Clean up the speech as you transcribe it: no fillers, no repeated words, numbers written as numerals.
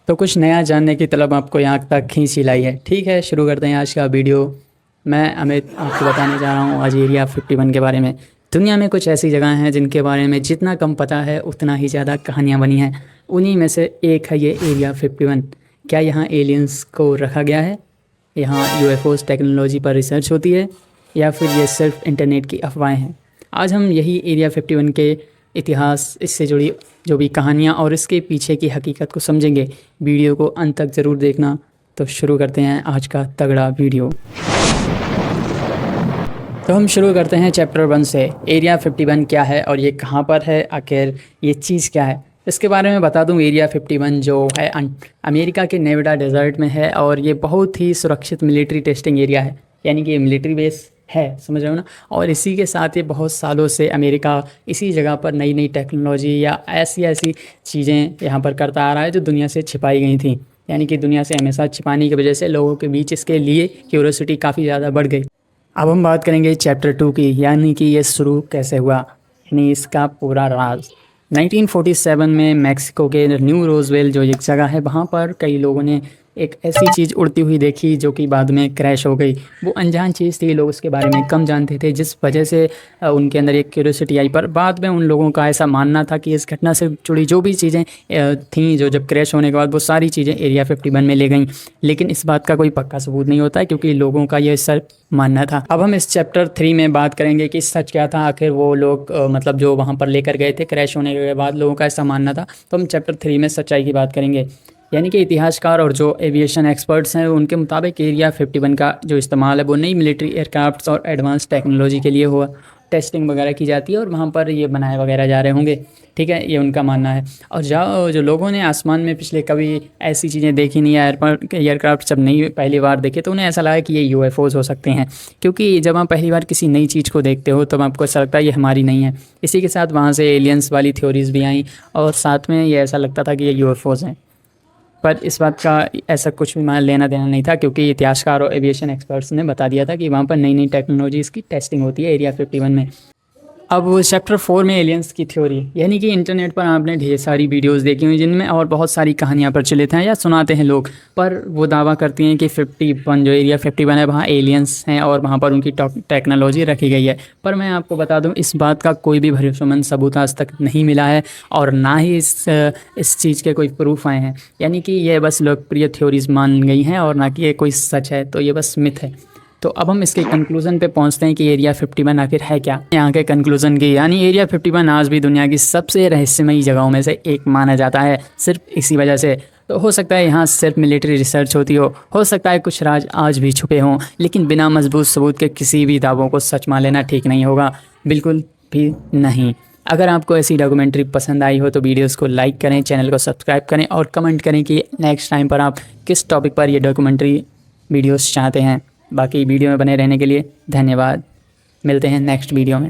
तो कुछ नया जानने की तलब आपको यहाँ तक खींच ही लाई है। ठीक है, शुरू करते हैं आज का वीडियो। मैं अमित आपको बताने जा रहा हूँ आज एरिया 51 के बारे में। दुनिया में कुछ ऐसी जगह हैं जिनके बारे में जितना कम पता है उतना ही ज़्यादा कहानियाँ बनी हैं। उन्हीं में से एक है ये एरिया 51। क्या यहाँ एलियंस को रखा गया है? यहाँ यूएफओस टेक्नोलॉजी पर रिसर्च होती है या फिर ये सिर्फ इंटरनेट की अफवाहें हैं? आज हम यही एरिया 51 के इतिहास, इससे जुड़ी जो भी कहानियाँ और इसके पीछे की हकीकत को समझेंगे। वीडियो को अंत तक ज़रूर देखना। तो शुरू करते हैं आज का तगड़ा वीडियो। तो हम शुरू करते हैं चैप्टर 1 से। एरिया 51 क्या है और ये कहाँ पर है, आखिर ये चीज़ क्या है, इसके बारे में बता दूं। एरिया 51 जो है अमेरिका के नेवाडा डेजर्ट में है और ये बहुत ही सुरक्षित मिलिट्री टेस्टिंग एरिया है। यानी कि ये मिलिट्री बेस है, समझ रहे हो ना। और इसी के साथ ये बहुत सालों से अमेरिका इसी जगह पर नई नई टेक्नोलॉजी या ऐसी चीज़ें यहाँ पर करता आ रहा है जो दुनिया से छिपाई गई थी। यानी कि दुनिया से हमेशा छिपाने की वजह से लोगों के बीच इसके लिए क्यूरियोसिटी काफ़ी ज़्यादा बढ़ गई। अब हम बात करेंगे चैप्टर 2 की, यानी कि ये शुरू कैसे हुआ, यानी इसका पूरा राज। 1947 में मैक्सिको के न्यू रोजवेल जो एक जगह है, वहाँ पर कई लोगों ने एक ऐसी चीज़ उड़ती हुई देखी जो कि बाद में क्रैश हो गई। वो अनजान चीज़ थी, लोग उसके बारे में कम जानते थे, जिस वजह से उनके अंदर एक क्यूरियोसिटी आई। पर बाद में उन लोगों का ऐसा मानना था कि इस घटना से जुड़ी जो भी चीज़ें थीं, जो जब क्रैश होने के बाद वो सारी चीज़ें एरिया 51 में ले गई। लेकिन इस बात का कोई पक्का सबूत नहीं होता है, क्योंकि लोगों का ये सिर्फ मानना था। अब हम इस चैप्टर 3 में बात करेंगे कि सच क्या था, आखिर वो लोग मतलब जो वहाँ पर लेकर गए थे, क्रैश होने के बाद लोगों का ऐसा मानना था। तो हम चैप्टर 3 में सच्चाई की बात करेंगे। यानी कि इतिहासकार और जो एविएशन एक्सपर्ट्स हैं उनके मुताबिक एरिया 51 का जो इस्तेमाल है वो नई मिलिट्री एयरक्राफ्ट्स और एडवांस टेक्नोलॉजी के लिए हुआ। टेस्टिंग वगैरह की जाती है और वहाँ पर ये बनाए वगैरह जा रहे होंगे। ठीक है, ये उनका मानना है। और जो लोगों ने आसमान में पिछले कभी ऐसी चीज़ें देखी नहीं, एयरक्राफ्ट जब नई पहली बार देखे तो उन्हें ऐसा लगा कि ये यूएफओज हो सकते हैं। क्योंकि जब आप पहली बार किसी नई चीज़ को देखते हो तब आपको ऐसा लगता है ये हमारी नहीं है। इसी के साथ वहाँ से एलियंस वाली थ्योरीज भी आई और साथ में ये ऐसा लगता था कि ये यूएफओज हैं। पर इस बात का ऐसा कुछ भी मान लेना देना नहीं था, क्योंकि इतिहासकार और एविएशन एक्सपर्ट्स ने बता दिया था कि वहाँ पर नई नई टेक्नोलॉजीज़ की टेस्टिंग होती है एरिया 51 में। अब चैप्टर 4 में एलियंस की थ्योरी, यानी कि इंटरनेट पर आपने ढेर सारी वीडियोस देखी हुई जिनमें और बहुत सारी कहानियाँ प्रचलित हैं या सुनाते हैं लोग, पर वो दावा करती हैं कि 51 जो एरिया 51 है वहाँ एलियंस हैं और वहाँ पर उनकी टेक्नोलॉजी रखी गई है। पर मैं आपको बता दूँ, इस बात का कोई भी भरोसेमंद सबूत आज तक नहीं मिला है और ना ही इस चीज़ के कोई प्रूफ आए हैं। यानी कि ये बस लोकप्रिय थ्योरीज मान गई हैं और ना कि ये कोई सच है, तो ये बस मिथ है। तो अब हम इसके कंक्लूज़न पे पहुंचते हैं कि एरिया 51 आखिर है क्या। यहाँ के कंक्लूज़न की, यानी एरिया 51 आज भी दुनिया की सबसे रहस्यमयी जगहों में से एक माना जाता है, सिर्फ इसी वजह से। तो हो सकता है यहाँ सिर्फ मिलिट्री रिसर्च होती हो सकता है कुछ राज आज भी छुपे हों, लेकिन बिना मजबूत सबूत के किसी भी दावों को सच मान लेना ठीक नहीं होगा, बिल्कुल भी नहीं। अगर आपको ऐसी डॉक्यूमेंट्री पसंद आई हो तो वीडियोस को लाइक करें, चैनल को सब्सक्राइब करें और कमेंट करें कि नेक्स्ट टाइम पर आप किस टॉपिक पर ये डॉक्यूमेंट्री वीडियोस चाहते हैं। बाकी वीडियो में बने रहने के लिए धन्यवाद। मिलते हैं नेक्स्ट वीडियो में।